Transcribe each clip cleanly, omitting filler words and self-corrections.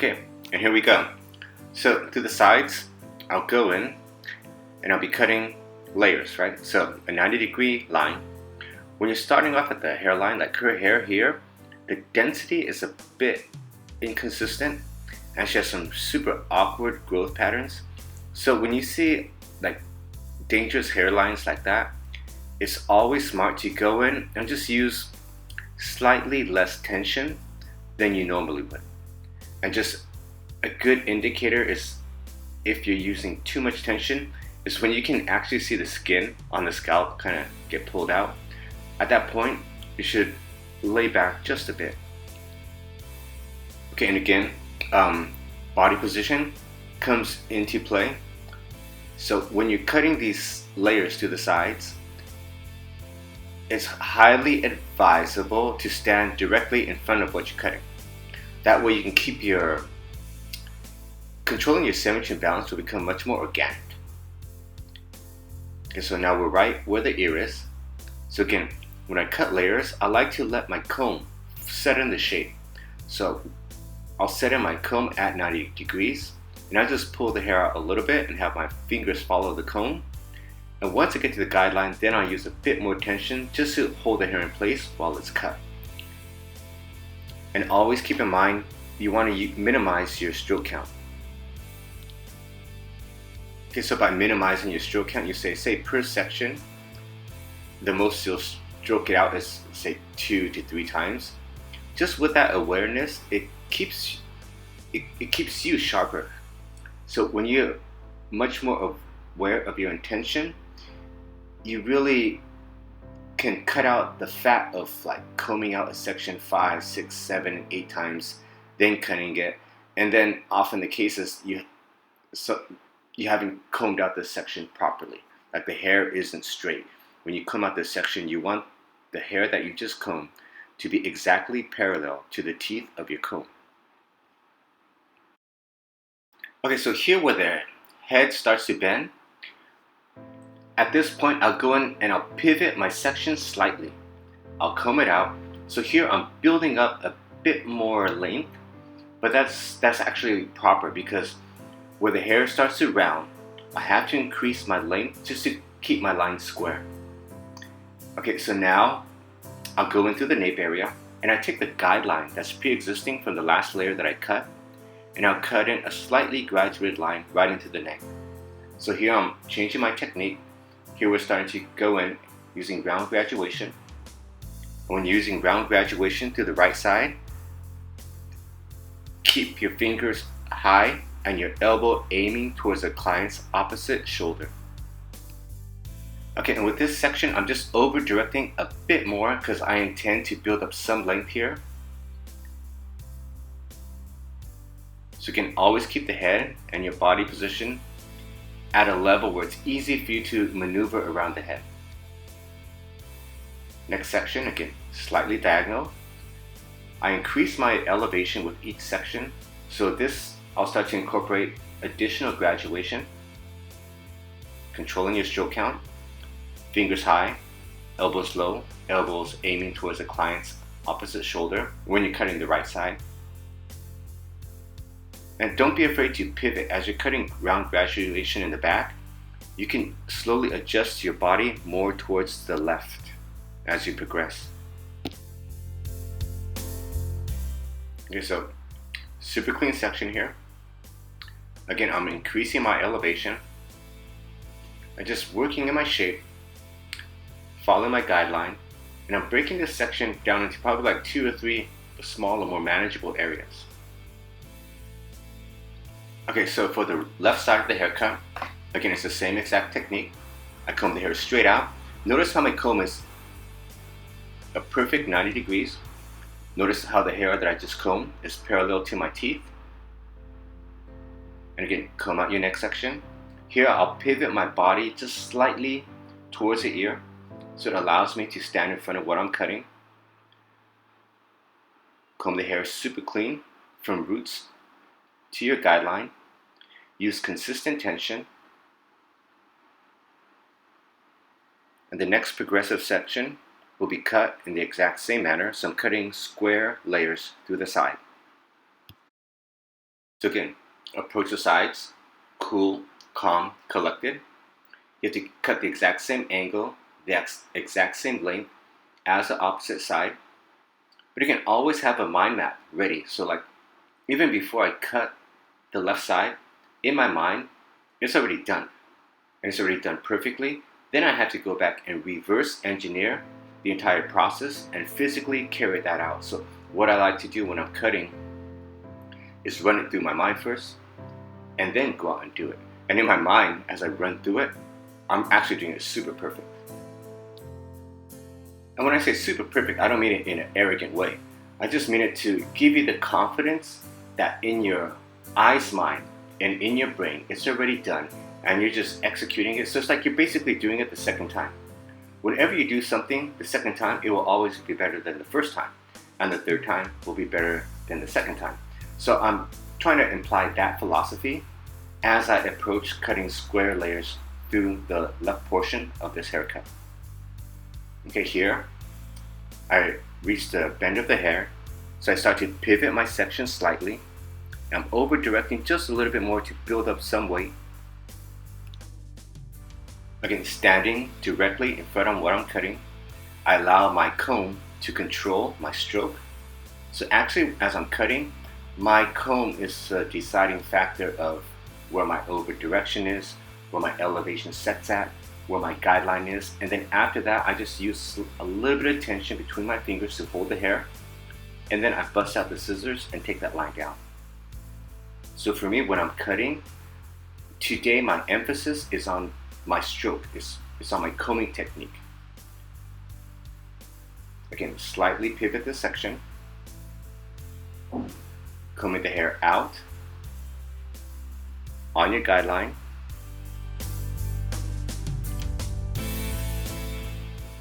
Okay, and here we go. So to the sides, I'll go in and I'll be cutting layers, right? So a 90-degree line. When you're starting off at the hairline, like her hair here, the density is a bit inconsistent and she has some super awkward growth patterns. So when you see like dangerous hairlines like that, it's always smart to go in and just use slightly less tension than you normally would. And just a good indicator is if you're using too much tension is when you can actually see the skin on the scalp kind of get pulled out. At that point, you should lay back just a bit. Okay, and again, body position comes into play. So when you're cutting these layers to the sides, it's highly advisable to stand directly in front of what you're cutting. That way you can keep controlling your symmetry and balance will become much more organic. Okay, so now we're right where the ear is. So again, when I cut layers, I like to let my comb set in the shape. So I'll set in my comb at 90 degrees and I just pull the hair out a little bit and have my fingers follow the comb. And once I get to the guideline, then I'll use a bit more tension just to hold the hair in place while it's cut. And always keep in mind, you want to minimize your stroke count. Okay, so by minimizing your stroke count, you say per section, the most you'll stroke it out is say 2 to 3 times. Just with that awareness, it keeps you sharper. So when you're much more aware of your intention, you really can cut out the fat of like combing out a section 5, 6, 7, 8 times, then cutting it, and then often the cases you haven't combed out this section properly. Like the hair isn't straight. When you comb out this section, you want the hair that you just combed to be exactly parallel to the teeth of your comb. Okay, so here where the head starts to bend, at this point I'll go in and I'll pivot my section slightly. I'll comb it out. So here I'm building up a bit more length, but that's actually proper because where the hair starts to round, I have to increase my length just to keep my line square. Okay, so now I'll go into the nape area and I take the guideline that's pre-existing from the last layer that I cut, and I'll cut in a slightly graduated line right into the neck. So here I'm changing my technique. Here we're starting to go in using round graduation. When using round graduation to the right side, keep your fingers high and your elbow aiming towards the client's opposite shoulder. Okay, and with this section, I'm just over directing a bit more because I intend to build up some length here. So you can always keep the head and your body position at a level where it's easy for you to maneuver around the head. Next section, again, slightly diagonal. I increase my elevation with each section. So this, I'll start to incorporate additional graduation, controlling your stroke count, fingers high, elbows low, elbows aiming towards the client's opposite shoulder when you're cutting the right side. And don't be afraid to pivot as you're cutting round graduation in the back. You can slowly adjust your body more towards the left as you progress. Okay, so super clean section here. Again, I'm increasing my elevation and just working in my shape, following my guideline, and I'm breaking this section down into probably like 2 or 3 smaller, more manageable areas. Okay, so for the left side of the haircut, again, it's the same exact technique. I comb the hair straight out. Notice how my comb is a perfect 90 degrees. Notice how the hair that I just combed is parallel to my teeth. And again, comb out your neck section. Here I'll pivot my body just slightly towards the ear so it allows me to stand in front of what I'm cutting. Comb the hair super clean from roots to your guideline. Use consistent tension. And the next progressive section will be cut in the exact same manner, so I'm cutting square layers through the side. So again, approach the sides, cool, calm, collected. You have to cut the exact same angle, the exact same length as the opposite side. But you can always have a mind map ready. So like even before I cut the left side, in my mind, it's already done. And it's already done perfectly. Then I have to go back and reverse engineer the entire process and physically carry that out. So what I like to do when I'm cutting is run it through my mind first and then go out and do it. And in my mind, as I run through it, I'm actually doing it super perfect. And when I say super perfect, I don't mean it in an arrogant way. I just mean it to give you the confidence that in your eye's mind and in your brain, it's already done and you're just executing it. So it's like you're basically doing it the second time. Whenever you do something the second time, it will always be better than the first time. And the third time will be better than the second time. So I'm trying to imply that philosophy as I approach cutting square layers through the left portion of this haircut. Okay, here I reach the bend of the hair, so I start to pivot my section slightly. I'm over directing just a little bit more to build up some weight. Again, standing directly in front of what I'm cutting, I allow my comb to control my stroke. So actually, as I'm cutting, my comb is a deciding factor of where my over direction is, where my elevation sets at, where my guideline is, and then after that I just use a little bit of tension between my fingers to hold the hair, and then I bust out the scissors and take that line down. So for me, when I'm cutting, today my emphasis is on my stroke, it's on my combing technique. Again, slightly pivot this section, combing the hair out on your guideline,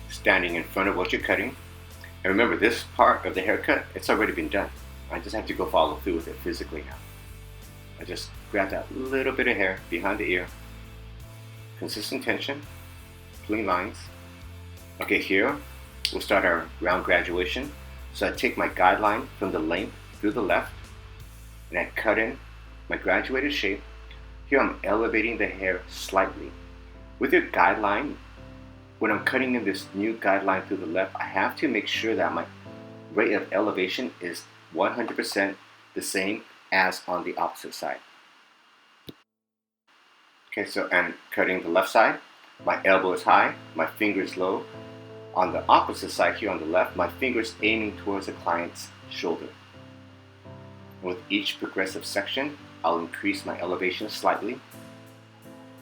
standing in front of what you're cutting. And remember, this part of the haircut, it's already been done. I just have to go follow through with it physically now. I just grab that little bit of hair behind the ear, consistent tension, clean lines. Okay, here we'll start our round graduation. So I take my guideline from the length through the left and I cut in my graduated shape. Here I'm elevating the hair slightly. With your guideline, when I'm cutting in this new guideline through the left, I have to make sure that my rate of elevation is 100% the same as on the opposite side. Okay, so I'm cutting the left side. My elbow is high, my finger is low. On the opposite side here on the left, my finger is aiming towards the client's shoulder. With each progressive section, I'll increase my elevation slightly.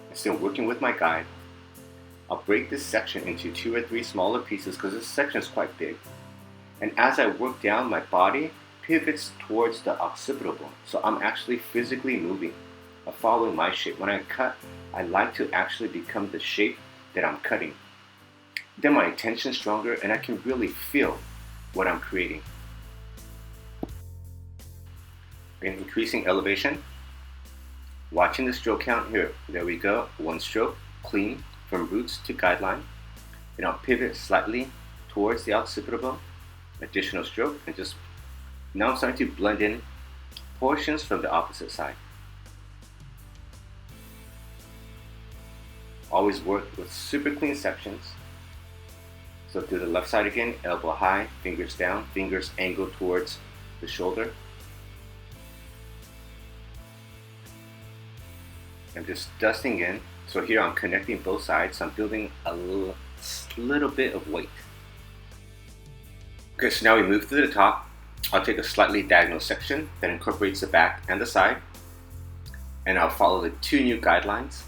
I'm still working with my guide. I'll break this section into 2 or 3 smaller pieces because this section is quite big. And as I work down, my body pivots towards the occipital bone. So I'm actually physically moving. I'm following my shape. When I cut, I like to actually become the shape that I'm cutting. Then my intention is stronger and I can really feel what I'm creating. Again, increasing elevation. Watching the stroke count here. There we go. 1 stroke, clean from roots to guideline. And I'll pivot slightly towards the occipital bone. Additional stroke, and just now I'm starting to blend in portions from the opposite side. Always work with super clean sections. So to the left side again, elbow high, fingers down, fingers angled towards the shoulder. I'm just dusting in. So here I'm connecting both sides. So I'm building a little bit of weight. Okay, so now we move to the top. I'll take a slightly diagonal section that incorporates the back and the side. And I'll follow the 2 new guidelines.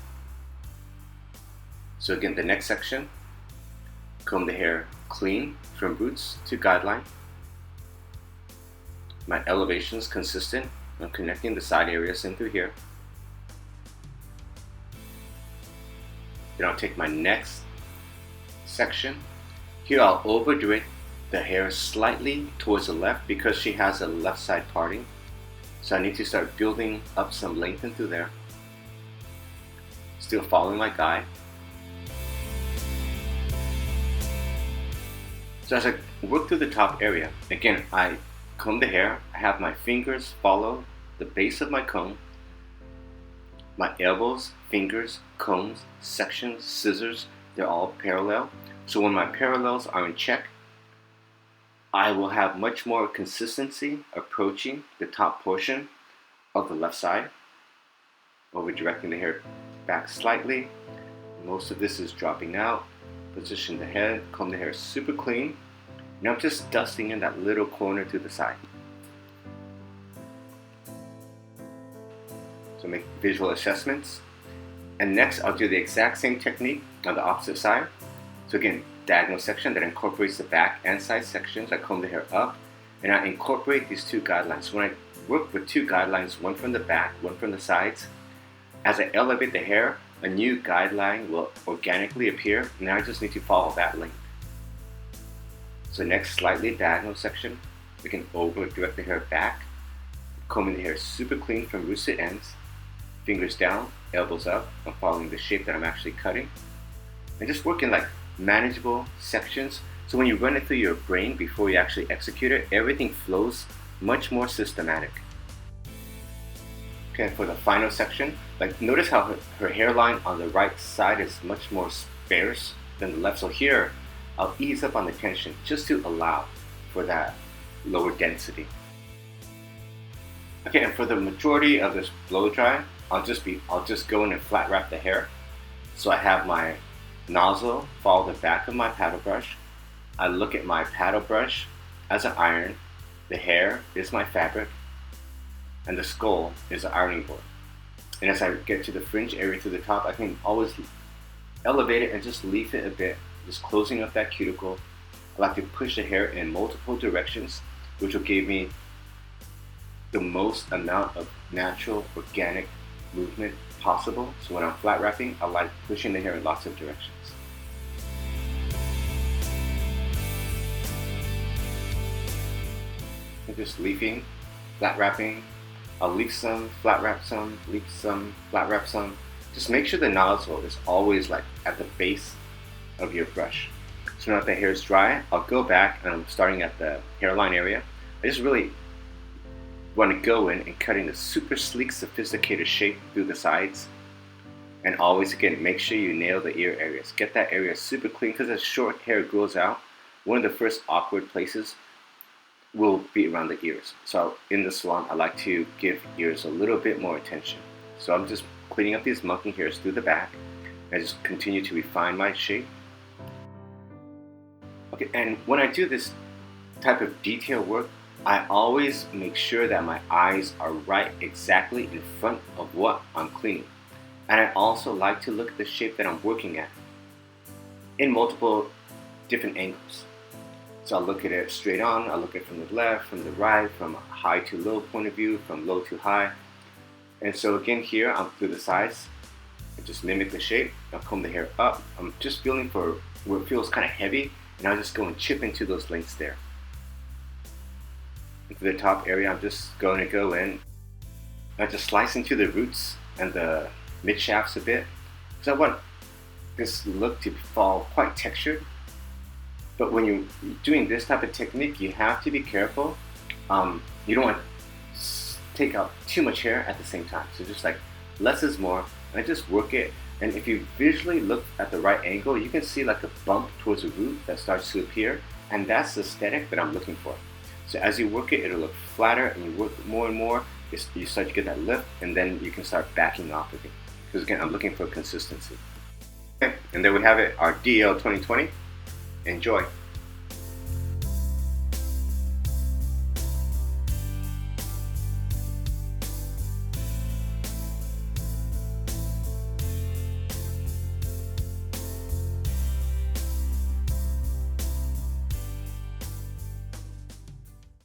So again, the next section, comb the hair clean from roots to guideline. My elevation is consistent. I'm connecting the side areas in through here. Then I'll take my next section. Here I'll overdo it. The hair slightly towards the left because she has a left side parting. So I need to start building up some length through there. Still following my guide. So as I work through the top area, again, I comb the hair. I have my fingers follow the base of my comb, my elbows, fingers, combs, sections, scissors, they're all parallel. So when my parallels are in check, I will have much more consistency approaching the top portion of the left side. Over directing the hair back slightly. Most of this is dropping out. Position the head, comb the hair super clean. Now I'm just dusting in that little corner to the side. So make visual assessments. And next I'll do the exact same technique on the opposite side. So again, diagonal section that incorporates the back and side sections. I comb the hair up and I incorporate these two guidelines. So when I work with two guidelines, one from the back, one from the sides, as I elevate the hair, a new guideline will organically appear, and I just need to follow that length. So next, slightly diagonal section, we can over direct the hair back, combing the hair super clean from roots to ends, fingers down, elbows up. I'm following the shape that I'm actually cutting, and just working like manageable sections. So when you run it through your brain before you actually execute it, everything flows much more systematic. Okay, for the final section, like notice how her hairline on the right side is much more sparse than the left. So here, I'll ease up on the tension just to allow for that lower density. Okay, and for the majority of this blow dry, I'll just go in and flat wrap the hair. So I have my nozzle follow the back of my paddle brush. I look at my paddle brush as an iron. The hair is my fabric, and the skull is the ironing board. And as I get to the fringe area to the top, I can always elevate it and just leave it a bit, just closing up that cuticle. I like to push the hair in multiple directions, which will give me the most amount of natural, organic movement possible. So when I'm flat wrapping, I like pushing the hair in lots of directions. And just leafing, flat wrapping. I'll leaf some, flat wrap some, leaf some, flat wrap some. Just make sure the nozzle is always like at the base of your brush. So now that the hair is dry, I'll go back and I'm starting at the hairline area. I just really want to go in and cut in a super sleek, sophisticated shape through the sides. And always, again, make sure you nail the ear areas. Get that area super clean, because as short hair grows out, one of the first awkward places will be around the ears. So in the salon, I like to give ears a little bit more attention. So I'm just cleaning up these monkey hairs through the back. I just continue to refine my shape. Okay, and when I do this type of detail work, I always make sure that my eyes are right exactly in front of what I'm cleaning. And I also like to look at the shape that I'm working at in multiple different angles. So I'll look at it straight on, I'll look at it from the left, from the right, from a high to low point of view, from low to high. And so again here, I'm through the sides. I just mimic the shape. I'll comb the hair up. I'm just feeling for where it feels kind of heavy, and I'll just go and chip into those lengths there. Into the top area, I'm just going to go in. I just slice into the roots and the mid shafts a bit, because I want this look to fall quite textured. But when you're doing this type of technique, you have to be careful. You don't want to take out too much hair at the same time. So just like less is more. I just work it, and if you visually look at the right angle, you can see like a bump towards the root that starts to appear, and that's the aesthetic that I'm looking for. So as you work it, it'll look flatter, and you work more and more, you start to get that lift, and then you can start backing off of it. Because again, I'm looking for consistency. Okay, and there we have it, our DL 2020. Enjoy.